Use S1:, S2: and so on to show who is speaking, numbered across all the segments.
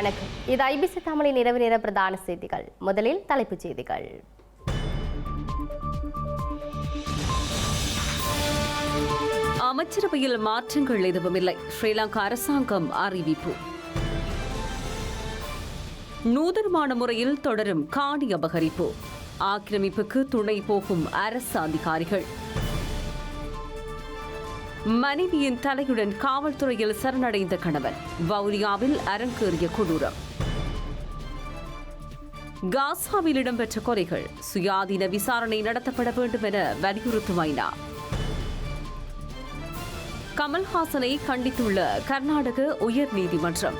S1: வணக்கம். இது ஐபிசி தமிழின் இரவு நேர பிரதான செய்திகள். முதலில் தலைப்புச் செய்திகள்.
S2: அமைச்சரவையில் மாற்றங்கள் எதுவுமில்லை, ஸ்ரீலங்கா அரசாங்கம் அறிவிப்பு. நூதனமான முறையில் தொடரும் காணி அபகரிப்பு, ஆக்கிரமிப்புக்கு துணை போகும் அரசு அதிகாரிகள். மனைவியின் தலையுடன் காவல்துறையில் சரணடைந்த கணவன், வவுனியாவில் அரங்கேறிய கொடூரம். காசாவில் இடம்பெற்ற கொலைகள், சுயாதீன விசாரணை நடத்தப்பட வேண்டும் என வலியுறுத்தும் ஐநா. கமல்ஹாசனை கண்டித்துள்ள கர்நாடக உயர் நீதிமன்றம்,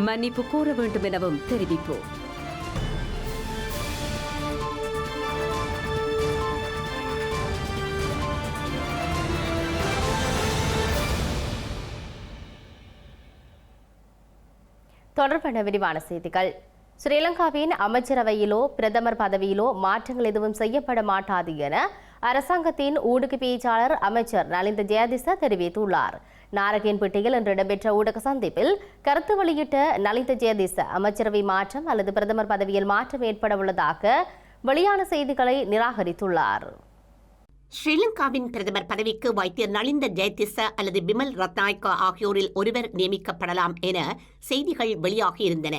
S2: மன்னிப்பு கோர வேண்டும் எனவும் தெரிவிப்பு.
S1: தொடர்பான விரிவான செய்திகள். ஸ்ரீலங்காவின் அமைச்சரவையிலோ பிரதமர் பதவியிலோ மாற்றங்கள் எதுவும் செய்யப்பட மாட்டாது என அரசாங்கத்தின் ஊடக பேச்சாளர் அமைச்சர் நலிந்த ஜெயதிச தெரிவித்துள்ளார். நாரகன்பேட்டையில் இன்று இடம்பெற்ற ஊடக சந்திப்பில் கருத்து வெளியிட்ட நலிந்த ஜெயதிச அமைச்சரவை மாற்றம் அல்லது பிரதமர் பதவியில் மாற்றம் ஏற்பட உள்ளதாக வெளியான செய்திகளை நிராகரித்துள்ளார்.
S3: ஸ்ரீலங்காவின் பிரதமர் பதவிக்கு வைத்தியர் நலிந்த ஜெயதிச அல்லது பிமல் ரத்நாயக்க ஆகியோரில் ஒருவர் நியமிக்கப்படலாம் என செய்திகள் வெளியாகியிருந்தன.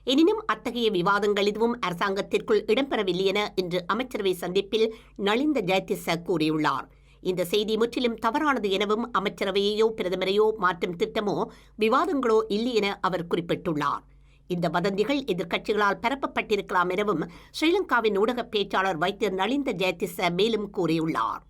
S3: எனினும் அத்தகைய விவாதங்கள் எதுவும் அரசாங்கத்திற்குள் இடம்பெறவில்லை என இன்று அமைச்சரவை சந்திப்பில் நலிந்த ஜெயதிச கூறியுள்ளார். இந்த செய்தி முற்றிலும் தவறானது எனவும் அமைச்சரவையோ பிரதமரையோ மாற்றும் திட்டமோ விவாதங்களோ இல்லை என அவர் குறிப்பிட்டுள்ளார். இந்த வதந்திகள் எதிர்க்கட்சிகளால் பரப்பப்பட்டிருக்கலாம் எனவும் ஸ்ரீலங்காவின் ஊடக பேச்சாளர் வைத்தியர் நலிந்த ஜெயதிச மேலும் கூறியுள்ளார்.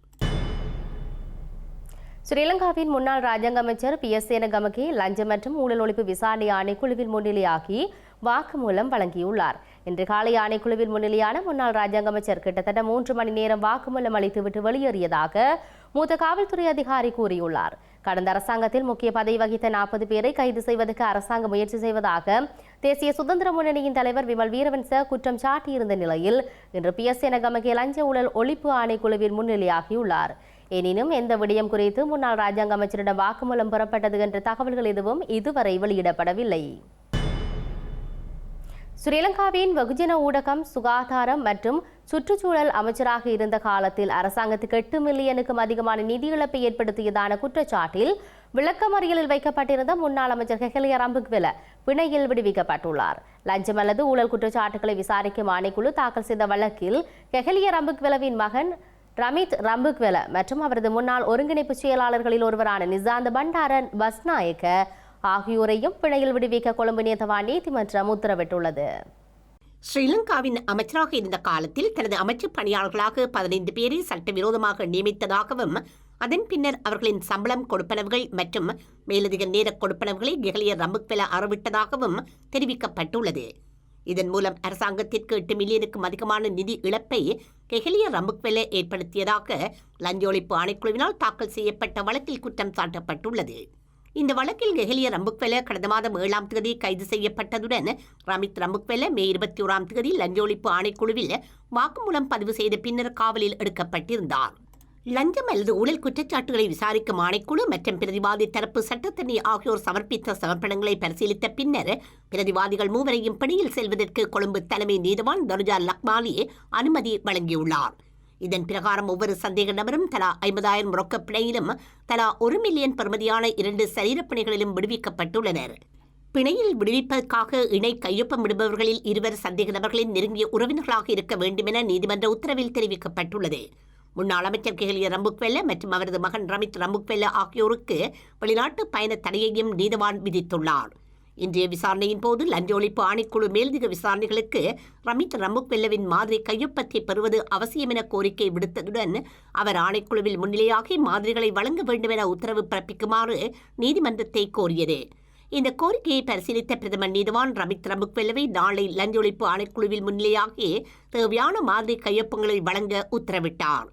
S1: ஸ்ரீலங்காவின் முன்னாள் ராஜாங்க அமைச்சர் PS சேனகமகே லஞ்சம் மற்றும் ஊழல் ஒழிப்பு விசாரணை ஆணைக்குழுவில் முன்னிலையாகி வாக்குமூலம் வழங்கியுள்ளார். இன்று காலை ஆணைக்குழுவில் முன்னிலையான முன்னாள் ராஜாங்க அமைச்சர் கிட்டத்தட்ட 3 மணி நேரம் வாக்குமூலம் அளித்துவிட்டு வெளியேறியதாக மூத்த காவல்துறை அதிகாரி கூறியுள்ளார். கடந்த அரசாங்கத்தில் முக்கிய பதவி வகித்த 40 பேரை கைது செய்வதற்கு அரசாங்கம் முயற்சி செய்வதாக தேசிய சுதந்திர முன்னணியின் தலைவர் விமல் வீரவன்ச குற்றம் சாட்டியிருந்த நிலையில் இன்று PS சேனகமகே லஞ்ச ஊழல் ஒழிப்பு ஆணைக்குழுவில் முன்னிலையாகியுள்ளார். எனினும் எந்த விடயம் குறித்து முன்னாள் ராஜாங்க அமைச்சரிடம் வாக்குமூலம் பெறப்பட்டது என்ற தகவல்கள் எதுவும் இதுவரை வெளியிடப்படவில்லை. ஸ்ரீலங்காவின் வெகுஜன ஊடகம், சுகாதாரம் மற்றும் சுற்றுச்சூழல் அமைச்சராக இருந்த காலத்தில் அரசாங்கத்துக்கு 8 மில்லியனுக்கும் அதிகமான நிதி இழப்பை ஏற்படுத்தியதான குற்றச்சாட்டில் விளக்கமறியலில் வைக்கப்பட்டிருந்த முன்னாள் அமைச்சர் கெஹலிய ரம்புக்வெல பிணையில் விடுவிக்கப்பட்டுள்ளார். லஞ்சம் அல்லது ஊழல் குற்றச்சாட்டுகளை விசாரிக்கும் ஆணைக்குழு தாக்கல் செய்த வழக்கில் கெஹலிய ரம்புக்வெலவின் மகன் ரமித் ரம்புக்வெல மற்றும் அவரது முன்னாள் ஒருங்கிணைப்பு செயலாளர்களில் ஒருவரான நிசாந்த பண்டாரன் பஸ்நாயக்க ஆகியோரையும் பிணையில் விடுவிக்க கொழும்பு நீதவான் நீதிமன்றம் உத்தரவிட்டுள்ளது.
S3: ஸ்ரீலங்காவின் அமைச்சராக இருந்த காலத்தில் தனது அமைச்சு பணியாளர்களாக 15 பேரை சட்டவிரோதமாக நியமித்ததாகவும் அதன் பின்னர் அவர்களின் சம்பளம் கொடுப்பனவுகள் மற்றும் மேலதிக நேர கொடுப்பனவுகளை கெஹலிய ரம்புக்வெல அறவிட்டதாகவும் தெரிவிக்கப்பட்டுள்ளது. இதன் மூலம் அரசாங்கத்திற்கு 8 மில்லியனுக்கும் அதிகமான நிதி இழப்பை கெஹலிய ரம்புக்வெல ஏற்படுத்தியதாக லஞ்ச ஒழிப்பு ஆணைக்குழுவினால் தாக்கல் செய்யப்பட்ட வழக்கில் குற்றம் சாட்டப்பட்டுள்ளது. இந்த வழக்கில் கெஹலிய ரம்புக்வெல கடந்த மாதம் 7ஆம் தேதி கைது செய்யப்பட்டதுடன் ரமித் ரம்புக்வெல மே 21ஆம் தேதி லஞ்ச ஒழிப்பு ஆணைக்குழுவில் வாக்குமூலம் பதிவு செய்த பின்னர் காவலில் எடுக்கப்பட்டிருந்தார். லஞ்சம் அல்லது ஊழல் குற்றச்சாட்டுகளை விசாரிக்கும் ஆணைக்குழு மற்றும் பிரதிவாதி தரப்பு சட்டத்தரணி ஆகியோர் சமர்ப்பித்த சமர்ப்பணங்களை பரிசீலித்த பின்னர் பிரதிவாதிகள் மூவரையும் பிணையில் செல்வதற்கு கொழும்பு தலைமை நீதவான் தனுஜா லக்மாலி அனுமதி வழங்கியுள்ளார். இதன் பிரகாரம் ஒவ்வொரு சந்தேக நபரும் தலா 50,000 ரொக்க பிணையிலும் தலா 1 மில்லியன் பெறுமதியான 2 சரீரப்பிணைகளிலும் விடுவிக்கப்பட்டுள்ளனர். பிணையில் விடுவிப்பதற்காக இணை கையொப்பமிடுபவர்களில் 2 சந்தேக நபர்களின் நெருங்கிய உறவினர்களாக இருக்க வேண்டும் என நீதிமன்ற உத்தரவில் தெரிவிக்கப்பட்டுள்ளது. முன்னாள் அமைச்சர் கெஹலிய ரம்புக்வெல மற்றும் அவரது மகன் ரமித் ரம்புக்வெல ஆகியோருக்கு வெளிநாட்டு பயண தடையையும் நீதவான் விதித்துள்ளார். இன்றைய விசாரணையின் போது லஞ்ச ஒழிப்பு ஆணைக்குழு மேலதிக விசாரணைகளுக்கு ரமித் ரம்புக்வெல்லவின் மாதிரி கையொப்பத்தை பெறுவது அவசியம் என கோரிக்கை விடுத்ததுடன் அவர் ஆணைக்குழுவில் முன்னிலையாகி மாதிரிகளை வழங்க வேண்டும் என உத்தரவு பிறப்பிக்குமாறு நீதிமன்றத்தை கோரியது. இந்த கோரிக்கையை பரிசீலித்த பிரதமர் நீதவான் ரமித் ரம்புக்வெல்லவை நாளை லஞ்ச ஒழிப்பு ஆணைக்குழுவில் முன்னிலையாகி தேவையான மாதிரி கையொப்பங்களை வழங்க உத்தரவிட்டார்.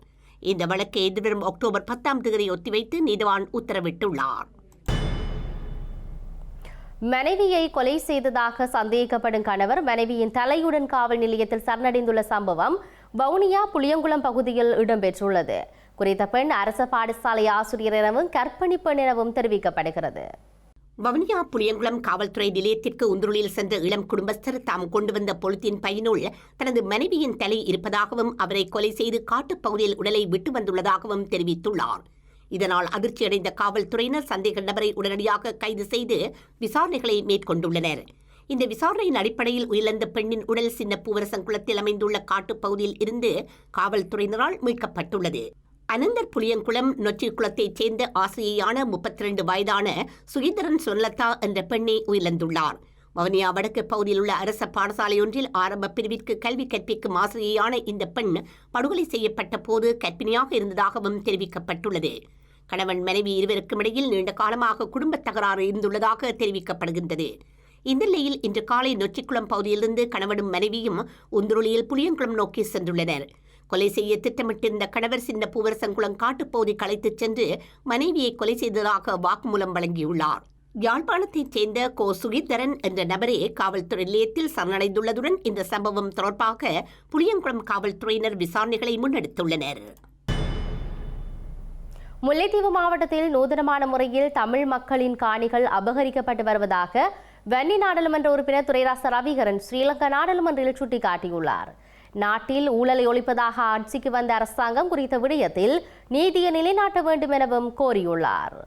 S3: இந்த வழக்கை எதிர்வரும் அக்டோபர் 10ஆம் தேதி ஒத்திவைத்து நீதவான் உத்தரவிட்டுள்ளார்.
S1: மனைவியை கொலை செய்ததாக சந்தேகிக்கப்படும் கணவர் மனைவியின் தலையுடன் காவல் நிலையத்தில் சரணடைந்துள்ள சம்பவம் வவுனியா புளியங்குளம் பகுதியில் இடம்பெற்றுள்ளது. குறித்த பெண் அரச பாடசாலை ஆசிரியர் எனவும் கற்பழிப்பு எனவும் தெரிவிக்கப்படுகிறது.
S3: வவுனியா புளியங்குளம் காவல்துறை நிலையத்திற்கு உந்துருளில் சென்ற இளம் குடும்பஸ்தர் தாம் கொண்டு வந்த பொலித்தீன் பையினுள் தனது மனைவியின் தலை இருப்பதாகவும் அவரை கொலை செய்து காட்டுப்பகுதியில் உடலை விட்டு வந்துள்ளதாகவும் தெரிவித்துள்ளார். இதனால் அதிர்ச்சியடைந்த காவல்துறையினர் சந்தேக நபரை உடனடியாக கைது செய்து விசாரணைகளை மேற்கொண்டுள்ளனர். இந்த விசாரணையின் அடிப்படையில் உயிரிழந்த பெண்ணின் உடல் சின்ன பூவரசங்குளத்தில் அமைந்துள்ள காட்டுப்பகுதியில் இருந்து காவல்துறையினரால் மீட்கப்பட்டுள்ளது. அனந்தர் புளியங்குளம் நொச்சிக்குளத்தைச் சேர்ந்த ஆசிரியையான 32 வயதான சுகீதரன் சொர்லதா என்ற பெண்ணை உயிரிழந்துள்ளார். வவுனியா வடக்கு பகுதியில் உள்ள அரச பாடசாலையொன்றில் ஆரம்ப பிரிவிற்கு கல்வி கற்பிக்கும் ஆசிரியையான இந்த பெண் படுகொலை செய்யப்பட்ட போது கர்ப்பிணியாக இருந்ததாகவும் தெரிவிக்கப்பட்டுள்ளது. கணவன் மனைவி இருவருக்கும் இடையில் நீண்ட காலமாக குடும்ப தகராறு இருந்துள்ளதாக தெரிவிக்கப்படுகின்றது. இந்த நிலையில் இன்று காலை நொச்சிக்குளம் பகுதியிலிருந்து கணவனும் மனைவியும் உந்துருளியில் புளியங்குளம் நோக்கி சென்றுள்ளனர். கொலை செய்ய திட்டமிட்டிருந்த கணவர் சின்ன பூவரசங்குளம் காட்டுப்பகுதி கலைத்துச் சென்று மனைவியை கொலை செய்ததாக வாக்குமூலம் வழங்கியுள்ளார். யாழ்ப்பாணத்தைச் சேர்ந்த கோ சுகீதரன் என்ற நபரே காவல்துறை நிலையத்தில் சரணடைந்துள்ளதுடன் இந்த சம்பவம் தொடர்பாக புளியங்குளம் காவல்துறையினர் விசாரணைகளை முன்னெடுத்துள்ளனர்.
S1: முல்லைத்தீவு மாவட்டத்தில் நூதனமான முறையில் தமிழ் மக்களின் காணிகள் அபகரிக்கப்பட்டு வருவதாக வன்னி நாடாளுமன்ற உறுப்பினர் துரைராச ரவிகரன் ஸ்ரீலங்கா நாடாளுமன்றில் சுட்டிக்காட்டியுள்ளார். நாட்டில் ஊழலை ஒழிப்பதாக ஆட்சிக்கு வந்த அரசாங்கம் குறித்த விடயத்தில் நீதியை நிலைநாட்ட வேண்டும் எனவும் கோரியுள்ளார்.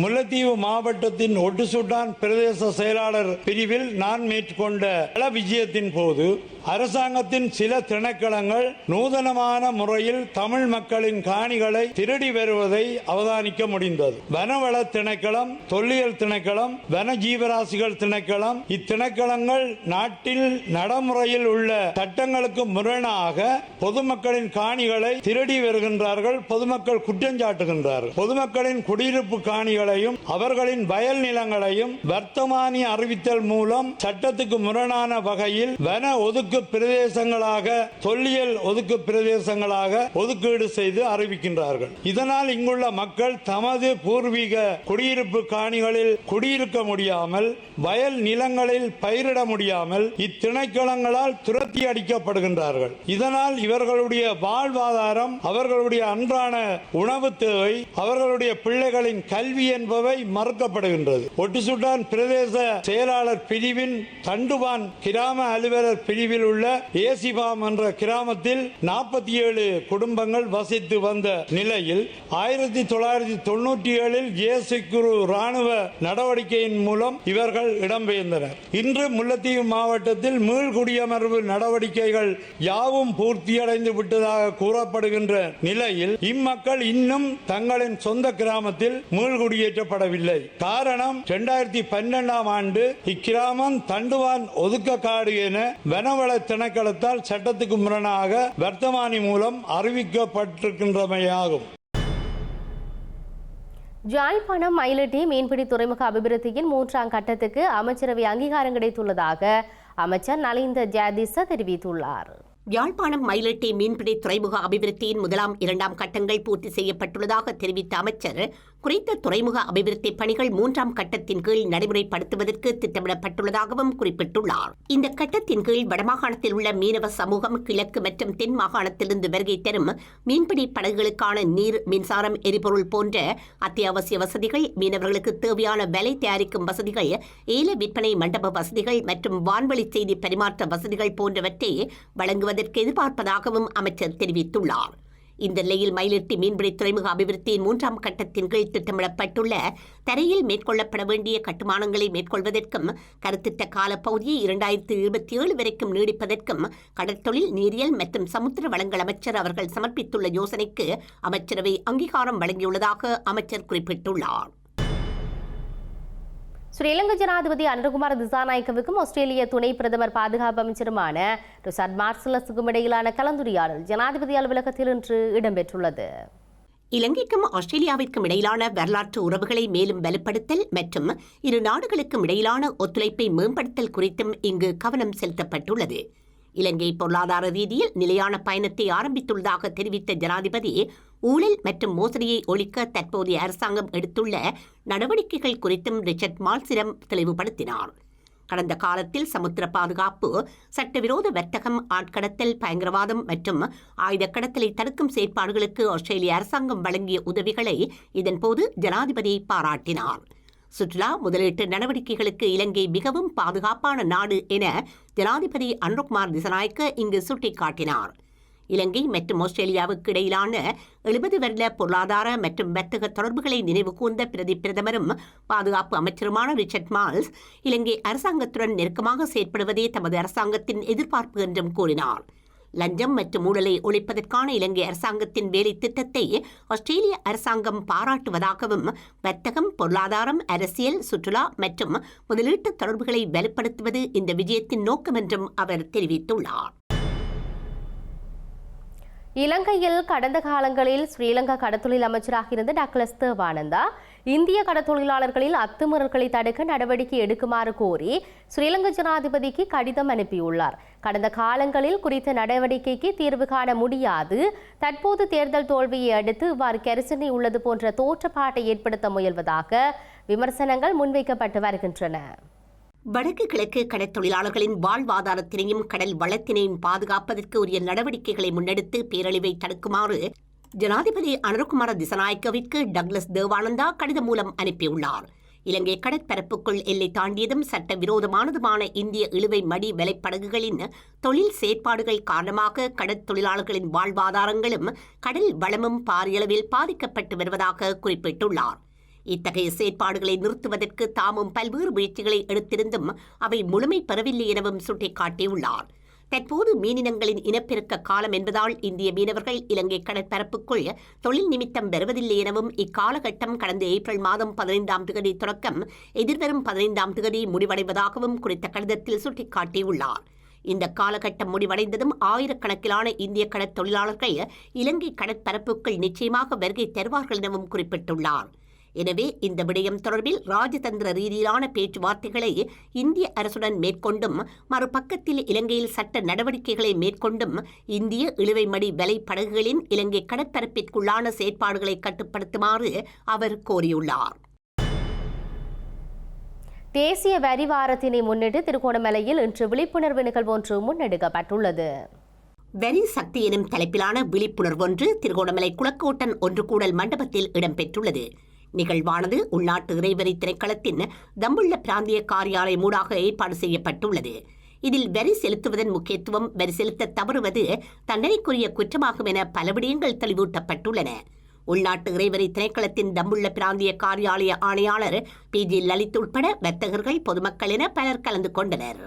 S4: முல்லைத்தீவு மாவட்டத்தின் ஒட்டுசுட்டான் பிரதேச செயலாளர் பிரிவில் நான் மேற்கொண்ட கள விஜயத்தின் போது அரசாங்கத்தின் சில திணைக்களங்கள் நூதனமான முறையில் தமிழ் மக்களின் காணிகளை திருடி வருவதை அவதானிக்க முடிந்தது. வனவள திணைக்களம், தொல்லியல் திணைக்களம், வன ஜீவராசிகள் திணைக்களம் இத்திணைக்களங்கள் நாட்டில் நடைமுறையில் உள்ள சட்டங்களுக்கு முரணாக பொதுமக்களின் காணிகளை திருடி வருகின்றார்கள். பொதுமக்கள் குற்றஞ்சாட்டுகின்றார்கள். பொதுமக்களின் குடியிருப்பு காணிகளையும் அவர்களின் வயல் நிலங்களையும் வர்த்தமானி அறிவித்தல் மூலம் சட்டத்துக்கு முரணான வகையில் வன ஒதுக்கு பிரதேசங்களாக, தொல்லியல் ஒதுக்கு பிரதேசங்களாக ஒதுக்கீடு செய்து அறிவிக்கின்றார்கள். இதனால் இங்குள்ள மக்கள் தமது பூர்வீக குடியிருப்பு காணிகளில் குடியிருக்க முடியாமல், வயல் நிலங்களில் பயிரிட முடியாமல் இத்திணைக்களங்களால் துரத்தி அடிக்கப்படுகின்றார்கள். இதனால் இவர்களுடைய வாழ்வாதாரம், அவர்களுடைய அன்றாட உணவு தேவை, அவர்களுடைய பிள்ளைகளின் கல்வி என்பவை மறுக்கப்படுகின்றது. ஒட்டுசுட்டான் பிரதேச செயலாளர் பிரிவின் தண்டுவான் கிராம அலுவலர் பிரிவில் உள்ள ஏசிபாம் என்ற கிராமத்தில் 47 குடும்பங்கள் வசித்து வந்த நிலையில் 1997 ஜேசிகுரு ராணுவ நடவடிக்கையின் மூலம் இவர்கள் இடம்பெயர்ந்தனர். இன்று முல்லைத்தீவு மாவட்டத்தில் மீள்குடியமர்வு நடவடிக்கைகள் யாவும் பூர்த்தியடைந்து விட்டதாக கூறப்படுகின்ற நிலையில் இம்மக்கள் இன்னும் தங்களின் சொந்த கிராமத்தில் மீள்குடியேற்றப்படவில்லை. காரணம் 2012ஆம் ஆண்டு இக்கிராமம் தண்டுவான் ஒதுக்க காடு என வனவள திணைக்களத்தால் சட்டத்துக்கு முரணாக வர்த்தமானி மூலம் அறிவிக்கப்பட்டிருக்கின்றமையாகும்.
S1: யாழ்ப்பாணம் மயிலட்டி மீன்பிடி துறைமுக அபிவிருத்தியின் 3ஆம் கட்டத்துக்கு அமைச்சரவை அங்கீகாரம் கிடைத்துள்ளதாக அமைச்சர் நலிந்த ஜெயதிச தெரிவித்துள்ளார்.
S3: யாழ்ப்பாணம் மயிலட்டி மீன்பிடி துறைமுக அபிவிருத்தியின் 1, 2 கட்டங்கள் பூர்த்தி செய்யப்பட்டுள்ளதாக தெரிவித்த அமைச்சர் குறித்த துறைமுக அபிவிருத்தி பணிகள் 3ஆம் கட்டத்தின் கீழ் நடைமுறைப்படுத்துவதற்கு திட்டமிடப்பட்டுள்ளதாகவும் குறிப்பிட்டுள்ளார். இந்த கட்டத்தின் கீழ் வடமாகாணத்தில் உள்ள மீனவ சமூகம் கிழக்கு மற்றும் தென் மாகாணத்திலிருந்து வருகை தரும் மீன்பிடி படகுகளுக்கான நீர், மின்சாரம், எரிபொருள் போன்ற அத்தியாவசிய வசதிகள், மீனவர்களுக்கு தேவையான விலை தயாரிக்கும் வசதிகள், ஏல விற்பனை மண்டப வசதிகள் மற்றும் வான்வழி செய்தி பரிமாற்ற வசதிகள் போன்றவற்றை வழங்குவதற்கு எதிர்பார்ப்பதாகவும் அமைச்சர் தெரிவித்துள்ளார். இந்த நிலையில் மயிலட்டி மீன்பிடி துறைமுக அபிவிருத்தியின் 3ஆம் கட்டத்தின் கீழ் திட்டமிடப்பட்டுள்ள தரையில் மேற்கொள்ளப்பட வேண்டிய கட்டுமானங்களை மேற்கொள்வதற்கும் கருத்திட்ட காலப்பகுதியை 2027 வரைக்கும் நீடிப்பதற்கும் கடற்தொழில், நீரியல் மற்றும் சமுத்திர வளங்கள் அமைச்சர் அவர்கள் சமர்ப்பித்துள்ள யோசனைக்கு அமைச்சரவை அங்கீகாரம் வழங்கியுள்ளதாக அமைச்சர் குறிப்பிட்டுள்ளார்.
S1: ஸ்ரீலங்கா ஜனாதிபதி அனுரகுமார திசாநாயக்கவுக்கும் ஆஸ்திரேலிய துணை பிரதமர் பாதுகாப்பு அமைச்சருமான ரிசார்ட் மார்சலஸுக்கும் இடையிலான கலந்துரையாடல் ஜனாதிபதி அலுவலகத்தில் இன்று இடம்பெற்றுள்ளது.
S3: இலங்கைக்கும் ஆஸ்திரேலியாவிற்கும் இடையிலான வரலாற்று உறவுகளை மேலும் வலுப்படுத்தல் மற்றும் இரு நாடுகளுக்கும் இடையிலான ஒத்துழைப்பை மேம்படுத்தல் குறித்தும் இங்கு கவனம் செலுத்தப்பட்டுள்ளது. இலங்கை பொருளாதார ரீதியில் நிலையான பயணத்தை ஆரம்பித்துள்ளதாக தெரிவித்த ஜனாதிபதி ஊழல் மற்றும் மோசடியை ஒழிக்க தற்போதைய அரசாங்கம் எடுத்துள்ள நடவடிக்கைகள் குறித்தும் ரிச்சர்ட் மால்ஸிடம் தெளிவுபடுத்தினார். கடந்த காலத்தில் சமுத்திர பாதுகாப்பு, சட்டவிரோத வர்த்தகம், ஆட்கடத்தல், பயங்கரவாதம் மற்றும் ஆயுத கடத்தலை தடுக்கும் செயற்பாடுகளுக்கு ஆஸ்திரேலிய அரசாங்கம் வழங்கிய உதவிகளை இதன்போது ஜனாதிபதி பாராட்டினார். சுற்றுலா முதலீட்டு நடவடிக்கைகளுக்கு இலங்கை மிகவும் பாதுகாப்பான நாடு என ஜனாதிபதி அனுரகுமார் திசாநாயக்க இங்கு சுட்டிக்காட்டினார். இலங்கை மற்றும் ஆஸ்திரேலியாவுக்கு இடையிலான 70 வருட பொருளாதார மற்றும் வர்த்தக தொடர்புகளை நினைவு கூர்ந்த பிரதமரும் பாதுகாப்பு அமைச்சருமான ரிச்சர்ட் மால்ஸ் இலங்கை அரசாங்கத்துடன் நெருக்கமாக செயற்படுவதே தமது அரசாங்கத்தின் எதிர்பார்ப்பு என்றும் கூறினார். லஞ்சம் மற்றும் ஊழலை ஒழிப்பதற்கான இலங்கை அரசாங்கத்தின் வேலை திட்டத்தை ஆஸ்திரேலிய அரசாங்கம் பாராட்டுவதாகவும் வர்த்தகம், பொருளாதாரம், அரசியல், சுற்றுலா மற்றும் முதலீட்டு தொடர்புகளை வலுப்படுத்துவது இந்த விஜயத்தின் நோக்கம் என்றும் அவர் தெரிவித்துள்ளார்.
S1: இலங்கையில் கடந்த காலங்களில் ஸ்ரீலங்கா கடத்தொழில் அமைச்சராக இருந்த டக்ளஸ் தேவானந்தா இந்திய கடத்தொழிலாளர்களில் அத்துமீறல்களை தடுக்க நடவடிக்கை எடுக்குமாறு கோரி ஸ்ரீலங்கா ஜனாதிபதிக்கு கடிதம் அனுப்பியுள்ளார். கடந்த காலங்களில் குறித்த நடவடிக்கைக்கு தீர்வு காண முடியாது, தற்போது தேர்தல் தோல்வியை அடுத்து இவ்வாறு கரிசனை உள்ளது போன்ற தோற்றப்பாட்டை ஏற்படுத்த முயல்வதாக விமர்சனங்கள் முன்வைக்கப்பட்டு வருகின்றன.
S3: வடக்கு கிழக்கு கடற்தொழிலாளர்களின் வாழ்வாதாரத்தினையும் கடல் வளத்தினையும் பாதுகாப்பதற்கு உரிய நடவடிக்கைகளை முன்னெடுத்து பேரழிவை தடுக்குமாறு ஜனாதிபதி அனுரகுமார திசாநாயக்கவிற்கு டக்ளஸ் தேவானந்தா கடிதம் மூலம் அனுப்பியுள்ளார். இலங்கை கடற்பரப்புக்குள் எல்லை தாண்டியதும் சட்டவிரோதமானதுமான இந்திய இழுவை மடி வலைப்படகுகளின் தொழில் செயற்பாடுகள் காரணமாக கடற்தொழிலாளர்களின் வாழ்வாதாரங்களும் கடல் வளமும் பாரியளவில் பாதிக்கப்பட்டு வருவதாக குறிப்பிட்டுள்ளார். இத்தகைய செயற்பாடுகளை நிறுத்துவதற்கு தாமும் பல்வேறு முயற்சிகளை எடுத்திருந்தும் அவை முழுமை பெறவில்லை எனவும் சுட்டிக்காட்டியுள்ளார். தற்போது மீனினங்களின் இனப்பெருக்க காலம் என்பதால் இந்திய மீனவர்கள் இலங்கை கடற்பரப்புக்குள் தொழில் நிமித்தம் வருவதில்லை எனவும் இக்காலகட்டம் கடந்த ஏப்ரல் மாதம் 15ஆம் தேதி தொடக்கம் எதிர்வரும் 15ஆம் தேதி முடிவடைவதாகவும் குறித்த கடிதத்தில் சுட்டிக்காட்டியுள்ளார். இந்த காலகட்டம் முடிவடைந்ததும் ஆயிரக்கணக்கிலான இந்திய கடற்தொழிலாளர்கள் இலங்கை கடற்பரப்புக்குள் நிச்சயமாக வருகை தருவார்கள் எனவும் குறிப்பிட்டுள்ளார். எனவே இந்த விடயம் தொடர்பில் ராஜதந்திர ரீதியிலான பேச்சுவார்த்தைகளை இந்திய அரசுடன் மேற்கொண்டும் மறுபக்கத்தில் இலங்கையில் சட்ட நடவடிக்கைகளை மேற்கொண்டும் இந்திய இழுவைமடி வலை படகுகளின் இலங்கை கடற்பரப்பிற்குள்ளான செயற்பாடுகளை கட்டுப்படுத்துமாறு அவர் கோரியுள்ளார்.
S1: தேசிய வரி வாரத்தினை முன்னிட்டு திருகோணமலையில் இன்று விழிப்புணர்வு நிகழ்வு ஒன்று முன்னெடுக்கப்பட்டுள்ளது.
S3: வரி சக்தி எனும் தலைப்பிலான விழிப்புணர்வு ஒன்று திருகோணமலை குளக்கோட்டன் ஒன்று கூடல் மண்டபத்தில் இடம்பெற்றுள்ளது. நிகழ்வானது உள்நாட்டு இறைவரி திணைக்களத்தின் தம்புள்ள பிராந்திய காரியாலயம் ஊடாக ஏற்பாடு செய்யப்பட்டுள்ளது. இதில் வரி செலுத்துவதன் முக்கியத்துவம், வரி செலுத்த தவறுவது தண்டனைக்குரிய குற்றமாகும் என பல விடயங்கள் தெளிவூட்டப்பட்டுள்ளன. உள்நாட்டு இறைவரி திணைக்களத்தின் தம்புள்ள பிராந்திய காரியாலய ஆணையாளர் PG லலித் உட்பட வர்த்தகர்கள், பொதுமக்கள் என பலர் கலந்து கொண்டனர்.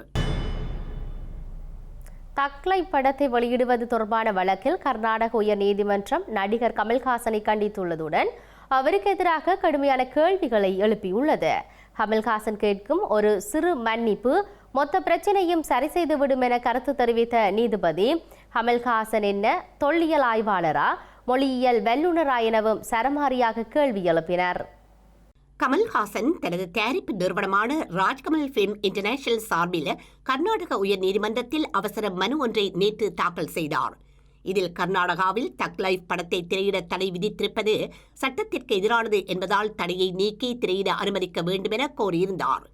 S1: தக்லை படத்தை வெளியிடுவது தொடர்பான வழக்கில் கர்நாடக உயர் நீதிமன்றம் நடிகர் கமல்ஹாசனை கண்டித்துள்ளதுடன் அவருக்கு எதிராக கடுமையான கேள்விகளை எழுப்பியுள்ளது. கமல்ஹாசன் கேட்கும் ஒரு சிறு மன்னிப்பு மொத்த பிரச்சனையும் சரி செய்துவிடும் என கருத்து தெரிவித்த நீதிபதி, கமல்ஹாசன் என்ன தொல்லியல் ஆய்வாளரா, மொழியியல் வல்லுநரா எனவும் சரமாரியாக கேள்வி எழுப்பினர்.
S3: கமல்ஹாசன் தனது தயாரிப்பு நிறுவனமான ராஜ்கமல் பிலிம் இன்டர்நேஷனல் சார்பில் கர்நாடக உயர் நீதிமன்றத்தில் அவசர மனு ஒன்றை நேற்று தாக்கல் செய்தார். இதில் கர்நாடகாவில் தக் லைஃப் படத்தை திரையிட தடை விதித்திருப்பது சட்டத்திற்கு எதிரானது என்பதால் தடையை நீக்கி திரையிட அனுமதிக்க வேண்டும் என கோரியிருந்தார்.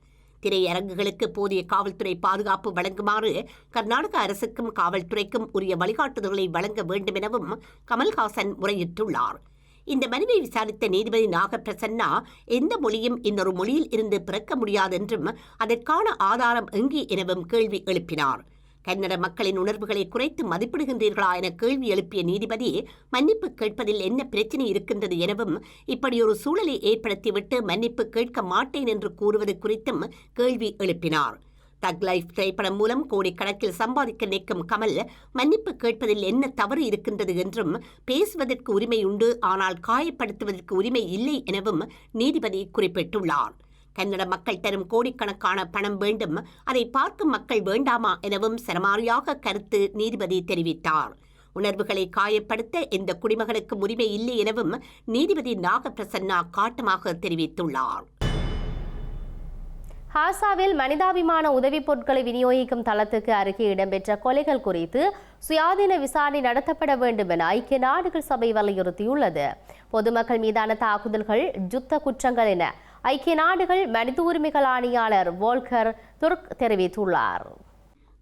S3: திரையரங்குகளுக்கு போதிய காவல்துறை பாதுகாப்பு வழங்குமாறு கர்நாடக அரசுக்கும் காவல்துறைக்கும் உரிய வழிகாட்டுதல்களை வழங்க வேண்டும் எனவும் கமல்ஹாசன் முறையிட்டுள்ளார். இந்த மனுவை விசாரித்த நீதிபதி நாகப்பிரசன்னா, எந்த மொழியும் இன்னொரு மொழியில் இருந்து பிறக்க முடியாது என்றும் அதற்கான ஆதாரம் எங்கே எனவும் கேள்வி எழுப்பினார். கன்னட மக்களின் உணர்வுகளை குறைத்து மதிப்பிடுகின்றீர்களா என கேள்வி எழுப்பிய நீதிபதி, மன்னிப்பு கேட்பதில் என்ன பிரச்சனை இருக்கின்றது எனவும் இப்படியொரு சூழலை ஏற்படுத்திவிட்டு மன்னிப்பு கேட்க மாட்டேன் என்று கூறுவது குறித்தும் கேள்வி எழுப்பினார். தக் லைஃப் திரைப்படம் மூலம் கோடிக்கணக்கில் சம்பாதிக்க நிற்கும் கமல் மன்னிப்பு கேட்பதில் என்ன தவறு இருக்கின்றது என்றும், பேசுவதற்கு உரிமை உண்டு, ஆனால் காயப்படுத்துவதற்கு உரிமை இல்லை எனவும் நீதிபதி குறிப்பிட்டுள்ளார். கன்னட மக்கள் தரும் கோடிக்கணக்கான பணம் வேண்டும், அதை பார்க்கும் மக்கள் வேண்டாமா எனவும் சரமாரியாக கருத்து நீதிபதி தெரிவித்தார். உணர்வுகளை காயப்படுத்த எந்த குடிமகனுக்கும் உரிமை இல்லை எனவும் நீதிபதி நாகப்பிரசன்னா காட்டமாக தெரிவித்துள்ளார்.
S1: ஹாசாவில் மனிதாபிமான உதவிப் பொருட்களை விநியோகிக்கும் தளத்துக்கு அருகே இடம்பெற்ற கொலைகள் குறித்து சுயாதீன விசாரணை நடத்தப்பட வேண்டும் என ஐக்கிய நாடுகள் சபை வலியுறுத்தியுள்ளது. பொதுமக்கள் மீதான தாக்குதல்கள் யுத்த குற்றங்கள் என ஐக்கிய நாடுகள் மனித உரிமைகள் ஆணையாளர் வோல்கர் துர்க் தெரிவித்துள்ளார்.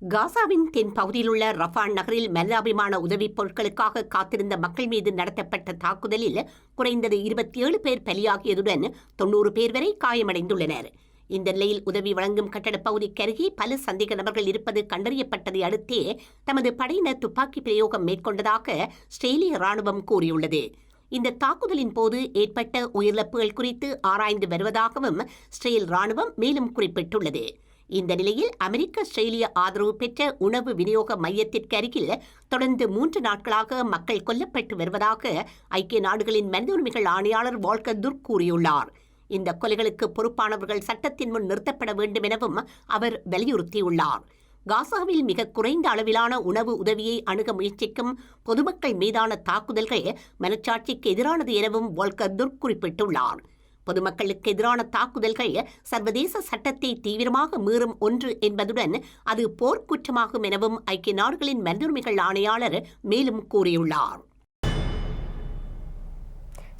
S3: காசாவின் தென் பகுதியில் உள்ள ரஃபான் நகரில் மனிதாபிமான உதவிப் பொருட்களுக்காக காத்திருந்த மக்கள் மீது நடத்தப்பட்ட தாக்குதலில் குறைந்தது 27 பேர் பலியாகியதுடன் 90 பேர் வரை காயமடைந்துள்ளனர். இந்த நிலையில் உதவி வழங்கும் கட்டடப் பகுதிக்கு அருகே பல சந்தேக நபர்கள் இருப்பது கண்டறியப்பட்டதை அடுத்தே தமது படையினர் துப்பாக்கி பிரயோகம் மேற்கொண்டதாக இஸ்ரேலிய ராணுவம் கூறியுள்ளது. இந்த தாக்குதலின் போது ஏற்பட்ட உயிரிழப்புகள் குறித்து ஆராய்ந்து வருவதாகவும் இஸ்ரேல் ராணுவம் மேலும் குறிப்பிட்டுள்ளது. இந்த நிலையில் அமெரிக்க இஸ்ரேலிய ஆதரவு பெற்ற உணவு விநியோக மையத்திற்கு அருகில் தொடர்ந்து 3 நாட்களாக மக்கள் கொல்லப்பட்டு வருவதாக ஐக்கிய நாடுகளின் மனித உரிமைகள் ஆணையாளர் வால்கர் துர்க் கூறியுள்ளார். இந்த கொலைகளுக்கு பொறுப்பானவர்கள் சட்டத்தின் முன் நிறுத்தப்பட வேண்டும் எனவும் அவர் வலியுறுத்தியுள்ளார். காசாவில் மிக குறைந்த அளவிலான உணவு உதவியை அணுக முயற்சிக்கும் பொதுமக்கள் மீதான தாக்குதல்கள் மனச்சாட்சிக்கு எதிரானது எனவும் வால்கர் துர்க் குறிப்பிட்டுள்ளார். பொதுமக்களுக்கு எதிரான தாக்குதல்கள் சர்வதேச சட்டத்தை தீவிரமாக மீறும் ஒன்று என்பதுடன் அது போர்க்குற்றமாகும் எனவும் ஐக்கிய நாடுகளின் மனித உரிமைகள் ஆணையாளர் மேலும் கூறியுள்ளார்.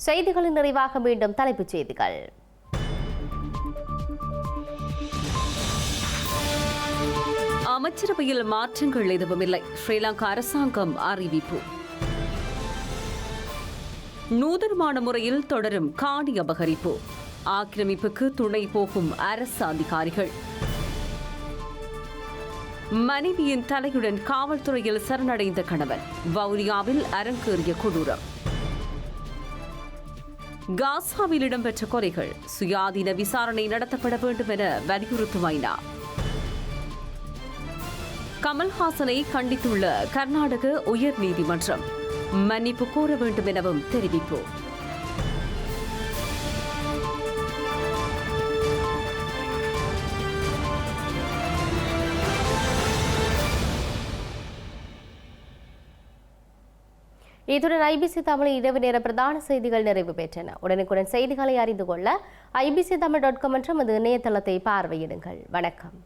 S1: செய்திகளின் நிறைவாக மீண்டும் தலைப்புச் செய்திகள்.
S2: அமைச்சரவையில் மாற்றங்கள் எதுவுமில்லை, ஸ்ரீலங்கா அரசாங்கம் அறிவிப்பு. நூதனமான முறையில் தொடரும் காணி அபகரிப்பு, ஆக்கிரமிப்புக்கு துணை போகும் அரசு அதிகாரிகள். மனைவியின் தலையுடன் காவல்துறையில் சரணடைந்த கணவன், வவுனியாவில் அரங்கேறிய கொடூரம். காசாவில் இடம்பெற்ற கொலைகள், சுயாதீன விசாரணை நடத்தப்பட வேண்டும் என வலியுறுத்தும் ஐநா. கமல்ஹாசனை கண்டித்துள்ள கர்நாடக உயர் நீதிமன்றம், மன்னிப்பு கோர வேண்டும் எனவும் தெரிவிப்பு.
S1: இத்துடன் ஐபிசி தமிழ் இரவு நேர பிரதான செய்திகள் நிறைவு பெற்றன. உடனுக்குடன் செய்திகளை அறிந்து கொள்ள ibctamil.com என்ற நமது இணையதளத்தை பார்வையிடுங்கள். வணக்கம்.